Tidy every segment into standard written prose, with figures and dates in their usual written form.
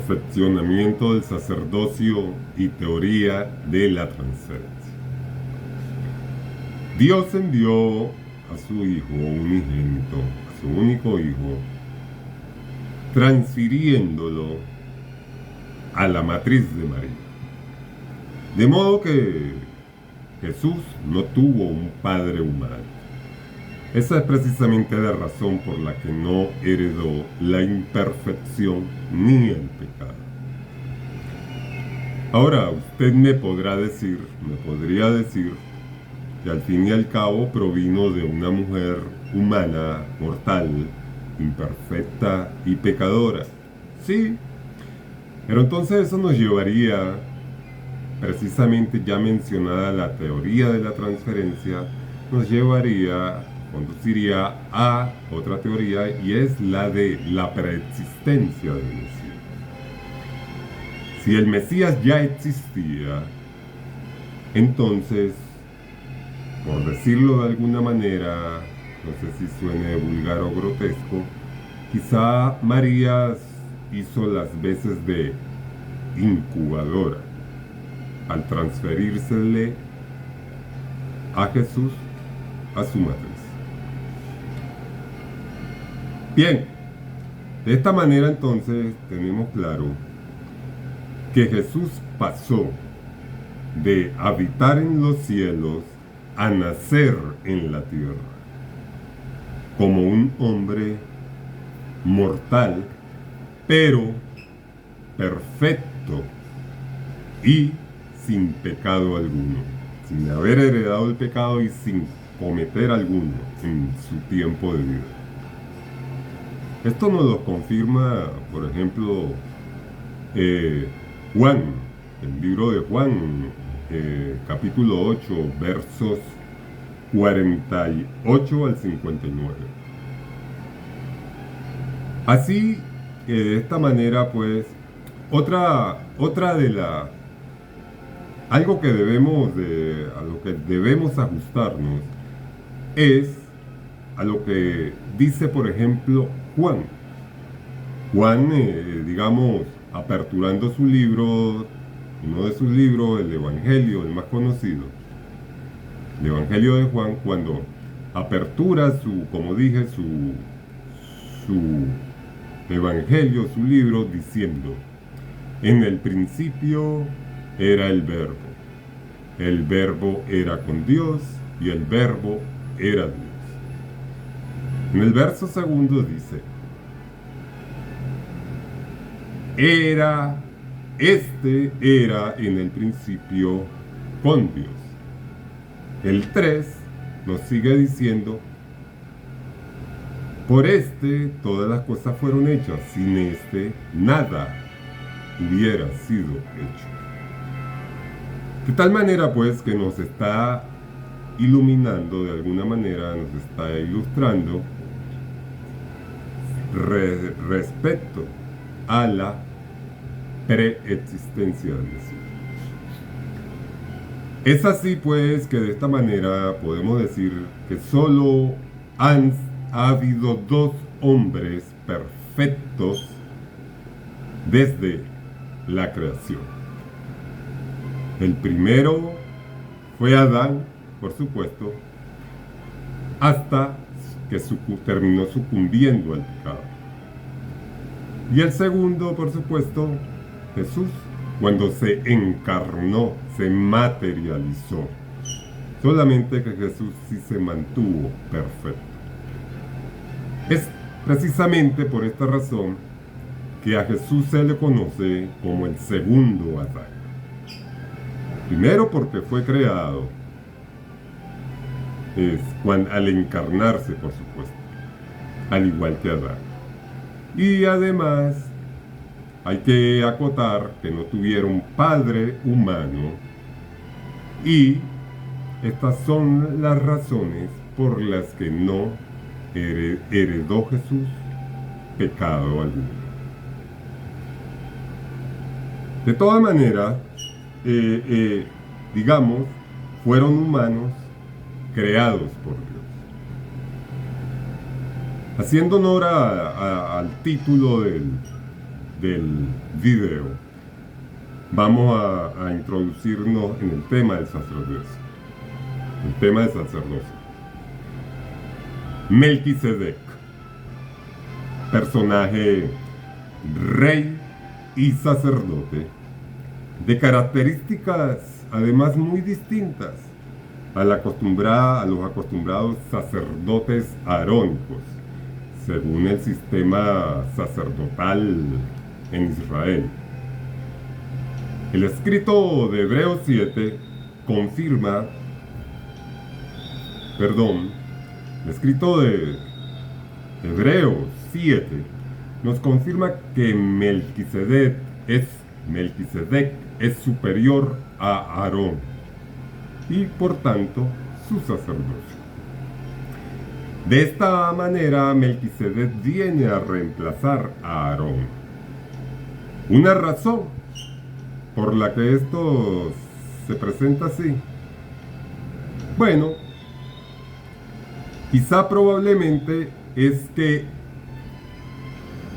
perfeccionamiento del sacerdocio y teoría de la transferencia. Dios envió a su Hijo unigénito, a su único Hijo, transfiriéndolo a la matriz de María. De modo que Jesús no tuvo un padre humano. Esa es precisamente la razón por la que no heredó la imperfección ni el pecado. Ahora, usted me podría decir que al fin y al cabo provino de una mujer humana, mortal, imperfecta y pecadora. Sí, pero entonces eso nos llevaría, precisamente ya mencionada la teoría de la transferencia, conduciría a otra teoría, y es la de la preexistencia del Mesías. Si el Mesías ya existía, entonces, por decirlo de alguna manera, no sé si suene vulgar o grotesco, quizá María hizo las veces de incubadora al transferírsele a Jesús a su matriz. Bien, de esta manera entonces tenemos claro que Jesús pasó de habitar en los cielos a nacer en la tierra, como un hombre mortal, pero perfecto y sin pecado alguno, sin haber heredado el pecado y sin cometer alguno en su tiempo de vida. Esto nos lo confirma, por ejemplo, Juan, el libro de Juan, capítulo 8, versos 48 al 59. Así que de esta manera, pues, algo que a lo que debemos ajustarnos es a lo que dice, por ejemplo, Juan. Juan, digamos, aperturando su libro, uno de sus libros, el Evangelio, el más conocido, el Evangelio de Juan, cuando apertura como dije, su Evangelio, su libro, diciendo: en el principio era el Verbo era con Dios y el Verbo era Dios. En el verso segundo dice: este era en el principio con Dios. El 3 nos sigue diciendo: por todas las cosas fueron hechas, sin nada hubiera sido hecho. De tal manera, pues, que nos está iluminando, de alguna manera nos está ilustrando respecto a la preexistencia del Mesías. Es así, pues, que de esta manera podemos decir que solo ha habido dos hombres perfectos desde la creación. El primero fue Adán, por supuesto, hasta que terminó sucumbiendo al pecado. Y el segundo, por supuesto, Jesús, cuando se encarnó, se materializó. Solamente que Jesús sí se mantuvo perfecto. Es precisamente por esta razón que a Jesús se le conoce como el segundo Adán. Primero, porque fue creado, al encarnarse, por supuesto, al igual que Adán. Y además, hay que acotar que no tuviera un padre humano, y estas son las razones por las que no heredó Jesús pecado alguno. De todas maneras, digamos, fueron humanos creados por Dios. Haciendo honor al título del video, vamos a introducirnos en el tema del sacerdocio. El tema del sacerdocio. Melquisedec, personaje rey y sacerdote, de características además muy distintas a los acostumbrados sacerdotes arónicos, según el sistema sacerdotal en Israel. El escrito de Hebreos 7 confirma, el escrito de Hebreos 7 nos confirma que Melquisedec es superior a Aarón y por tanto su sacerdocio. De esta manera Melquisedec viene a reemplazar a Aarón. Una razón por la que esto se presenta así. Bueno, quizá probablemente es que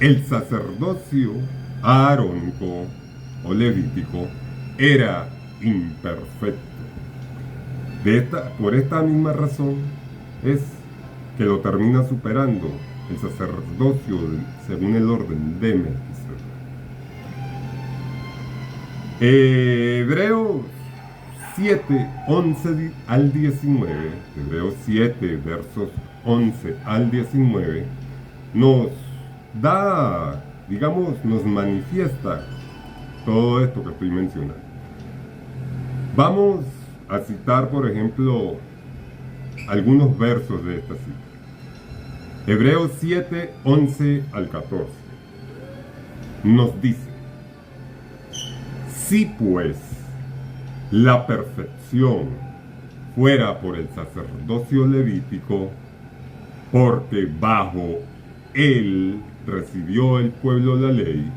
el sacerdocio aarónico o levítico era imperfecto. Por esta misma razón es que lo termina superando el sacerdocio según el orden de Melquisedec. Hebreos 7, 11 al 19, Hebreos 7, versos 11 al 19, nos da, nos manifiesta todo esto que estoy mencionando. Vamos a citar, por ejemplo, algunos versos de esta cita. Hebreos 7, 11 al 14. Nos dice: si pues la perfección fuera por el sacerdocio levítico, porque bajo él recibió el pueblo la ley,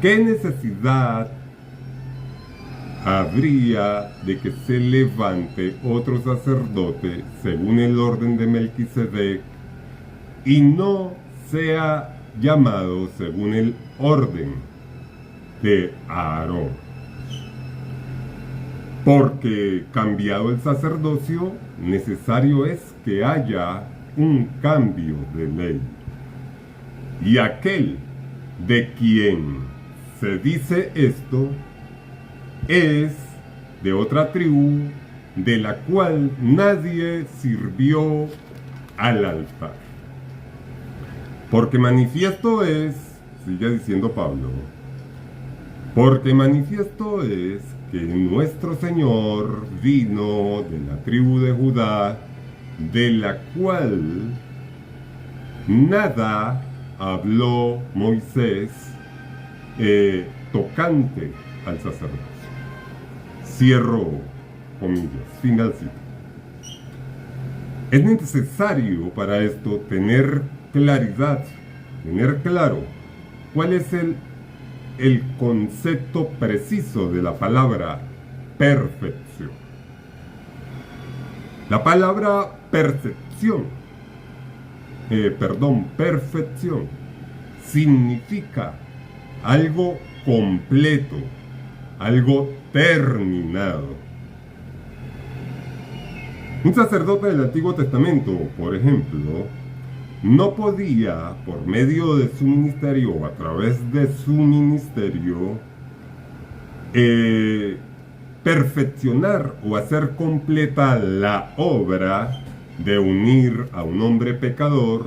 ¿qué necesidad habría de que se levante otro sacerdote según el orden de Melquisedec y no sea llamado según el orden de Aarón? Porque cambiado el sacerdocio, necesario es que haya un cambio de ley. Y aquel de quien se dice esto es de otra tribu, de la cual nadie sirvió al altar. Porque manifiesto es, sigue diciendo Pablo, porque manifiesto es que nuestro Señor vino de la tribu de Judá, de la cual nada habló Moisés tocante al sacerdocio. Cierro comillas, final cita. Es necesario para esto tener claridad, tener claro cuál es el concepto preciso de la palabra perfección. La palabra perfección significa algo completo, algo terminado. Un sacerdote del Antiguo Testamento, por ejemplo, no podía, por medio de su ministerio o a través de su ministerio, perfeccionar o hacer completa la obra de unir a un hombre pecador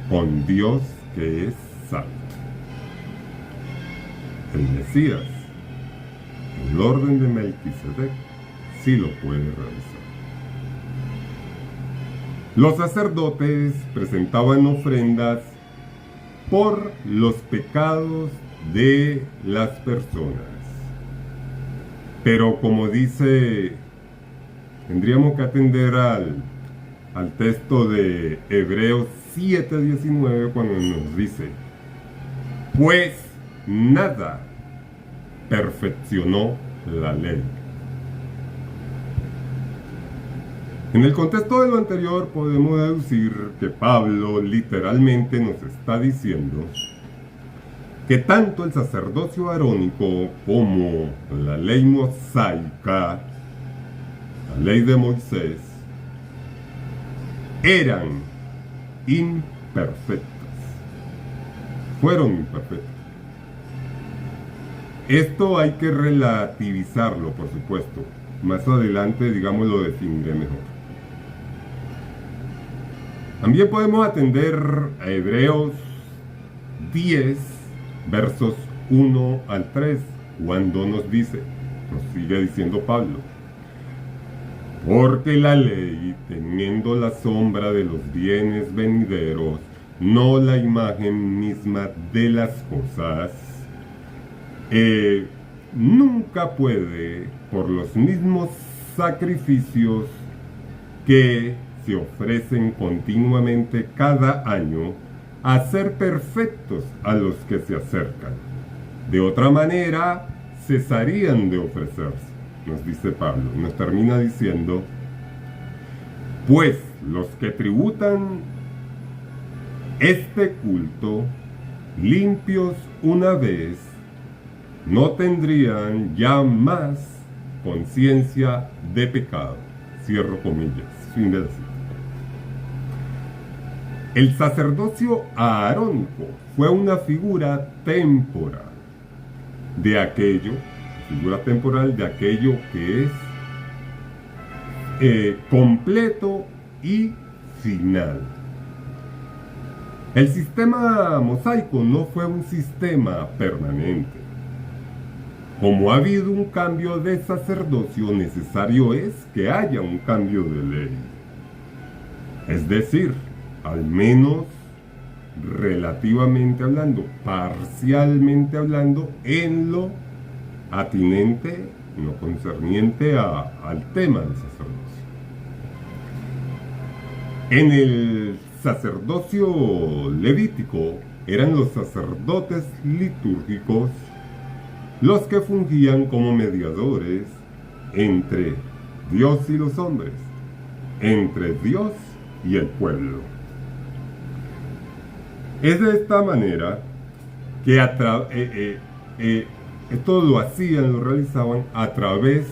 con Dios que es santo. El Mesías, el orden de Melquisedec, sí lo puede realizar. Los sacerdotes presentaban ofrendas por los pecados de las personas. Pero como dice, tendríamos que atender al texto de Hebreos 7:19 cuando nos dice: pues nada perfeccionó la ley. En el contexto de lo anterior podemos deducir que Pablo literalmente nos está diciendo que tanto el sacerdocio arónico como la ley mosaica, la ley de Moisés, eran imperfectas, fueron imperfectas. Esto hay que relativizarlo, por supuesto. Más adelante, digamos, lo definiré mejor. También podemos atender a Hebreos 10, versos 1 al 3, cuando nos sigue diciendo Pablo: porque la ley, teniendo la sombra de los bienes venideros, no la imagen misma de las cosas, nunca puede, por los mismos sacrificios que se ofrecen continuamente cada año, hacer perfectos a los que se acercan. De otra manera, cesarían de ofrecerse, nos dice Pablo. Nos termina diciendo: pues los que tributan este culto, limpios una vez, no tendrían ya más conciencia de pecado. Cierro comillas. Fin de la cita. El sacerdocio arónico fue una figura temporal de aquello, que es completo y final. El sistema mosaico no fue un sistema permanente. Como ha habido un cambio de sacerdocio, necesario es que haya un cambio de ley. Es decir, al menos relativamente hablando, parcialmente hablando, en lo atinente, en lo concerniente al tema del sacerdocio. En el sacerdocio levítico eran los sacerdotes litúrgicos los que fungían como mediadores entre Dios y los hombres, entre Dios y el pueblo. Es de esta manera que esto lo hacían, lo realizaban a través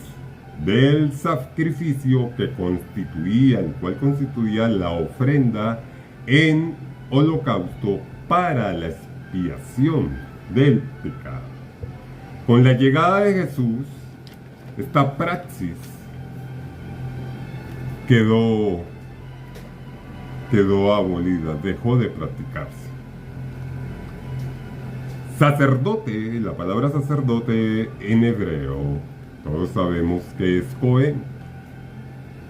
del sacrificio que constituía, el cual constituía la ofrenda en holocausto para la expiación del pecado. Con la llegada de Jesús, esta praxis quedó abolida, dejó de practicarse. Sacerdote, la palabra sacerdote en hebreo, todos sabemos que es Cohen,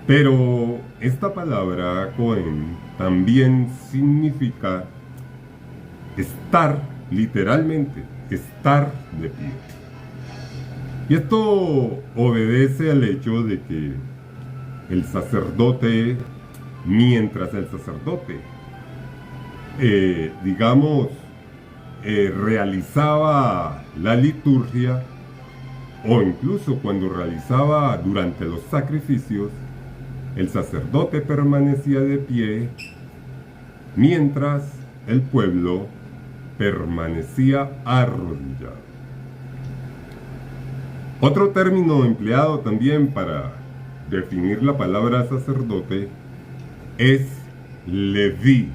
pero esta palabra Cohen también significa estar, literalmente, estar de pie. Y esto obedece al hecho de que el sacerdote, mientras el sacerdote, realizaba la liturgia, o incluso cuando realizaba durante los sacrificios, el sacerdote permanecía de pie, mientras el pueblo permanecía arrodillado. Otro término empleado también para definir la palabra sacerdote es leví,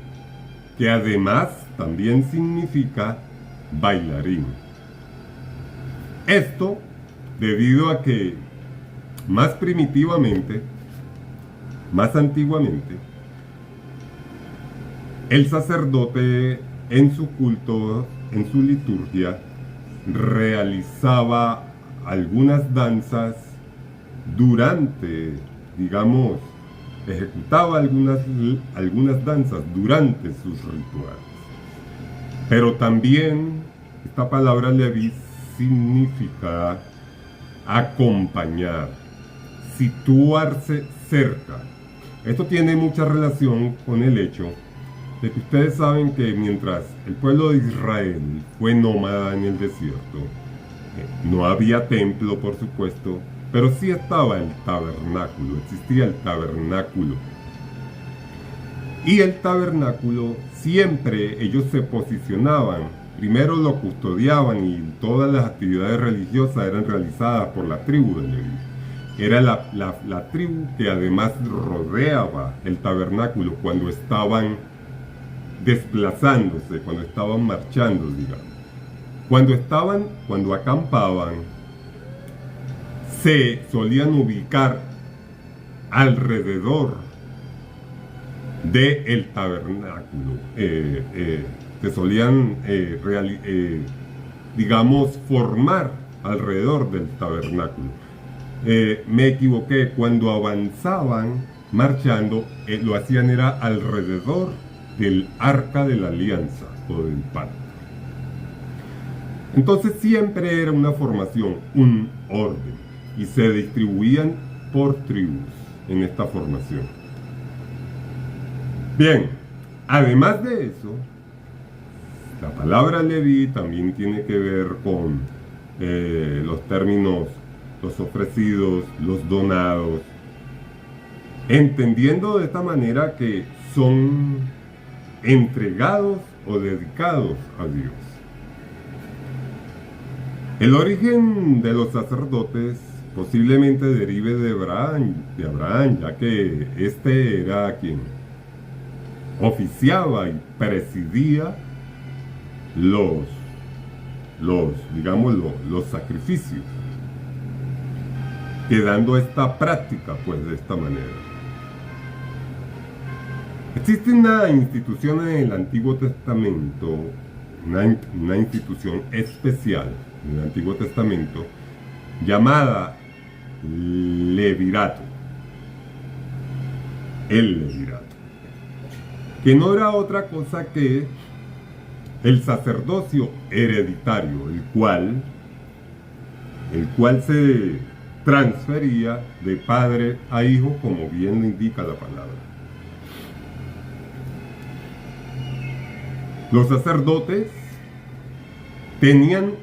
que además también significa bailarín. Esto debido a que más primitivamente, más antiguamente, el sacerdote en su culto, en su liturgia, realizaba algunas danzas ejecutaba algunas danzas durante sus rituales. Pero también esta palabra leví significa acompañar, situarse cerca. Esto tiene mucha relación con el hecho de que ustedes saben que mientras el pueblo de Israel fue nómada en el desierto, no había templo, por supuesto, pero sí estaba el tabernáculo, existía el tabernáculo. Y el tabernáculo siempre ellos se posicionaban primero lo custodiaban y todas las actividades religiosas eran realizadas por la tribu de Leví. Era la tribu que además rodeaba el tabernáculo cuando estaban desplazándose, cuando estaban marchando, digamos. Cuando acampaban, se solían ubicar alrededor del tabernáculo. Se solían, digamos, formar alrededor del tabernáculo. Me equivoqué, cuando avanzaban marchando, lo hacían era alrededor del arca de la alianza o del pacto. Entonces siempre era una formación, un orden, y se distribuían por tribus en esta formación. Bien, además de eso, la palabra Leví también tiene que ver con los términos, los ofrecidos, los donados, entendiendo de esta manera que son entregados o dedicados a Dios. El origen de los sacerdotes posiblemente derive de Abraham, ya que este era quien oficiaba y presidía los sacrificios, quedando esta práctica pues de esta manera. Existe una institución en el Antiguo Testamento, una institución especial en el Antiguo Testamento llamada levirato, el levirato, que no era otra cosa que el sacerdocio hereditario, el cual se transfería de padre a hijo, como bien lo indica la palabra. Los sacerdotes tenían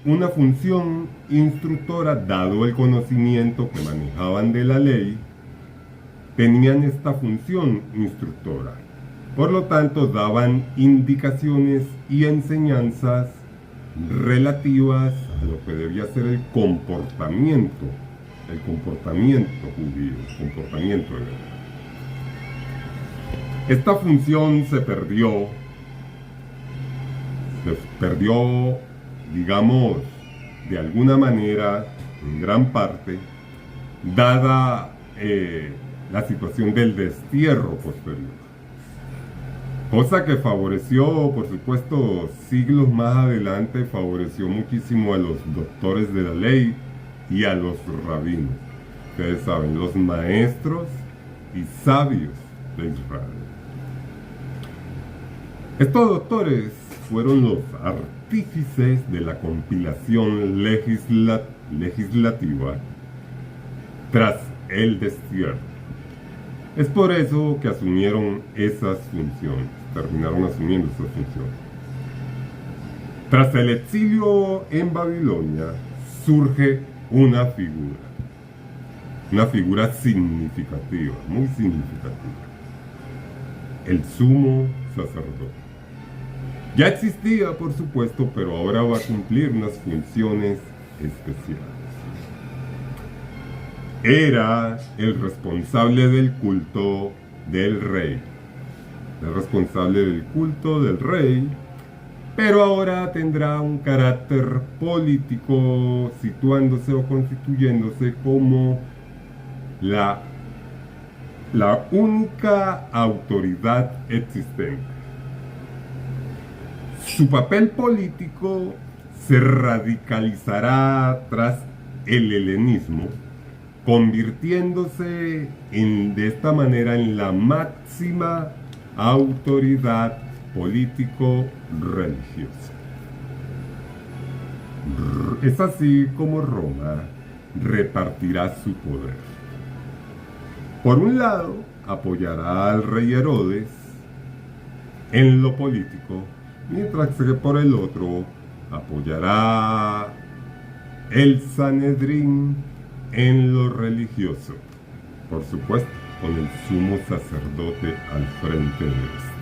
una función instructora, dado el conocimiento que manejaban de la ley, tenían esta función instructora. Por lo tanto, daban indicaciones y enseñanzas relativas a lo que debía ser el comportamiento judío, el comportamiento hebreo. Esta función se perdió, digamos, de alguna manera, en gran parte, dada la situación del destierro posterior. Cosa que favoreció, por supuesto, siglos más adelante, favoreció muchísimo a los doctores de la ley y a los rabinos. Ustedes saben, los maestros y sabios de Israel. Estos doctores fueron los artífices de la compilación legislativa tras el destierro. Es por eso que asumieron esas funciones, terminaron asumiendo esas funciones. Tras el exilio en Babilonia, surge una figura significativa, muy significativa: el sumo sacerdote. Ya existía, por supuesto, pero ahora va a cumplir unas funciones especiales. Era el responsable del culto del rey. El responsable del culto del rey, pero ahora tendrá un carácter político, situándose o constituyéndose como la única autoridad existente. Su papel político se radicalizará tras el helenismo, convirtiéndose de esta manera en la máxima autoridad político-religiosa. Es así como Roma repartirá su poder. Por un lado, apoyará al rey Herodes en lo político, mientras que por el otro apoyará el Sanedrín en lo religioso, por supuesto, con el sumo sacerdote al frente de esto.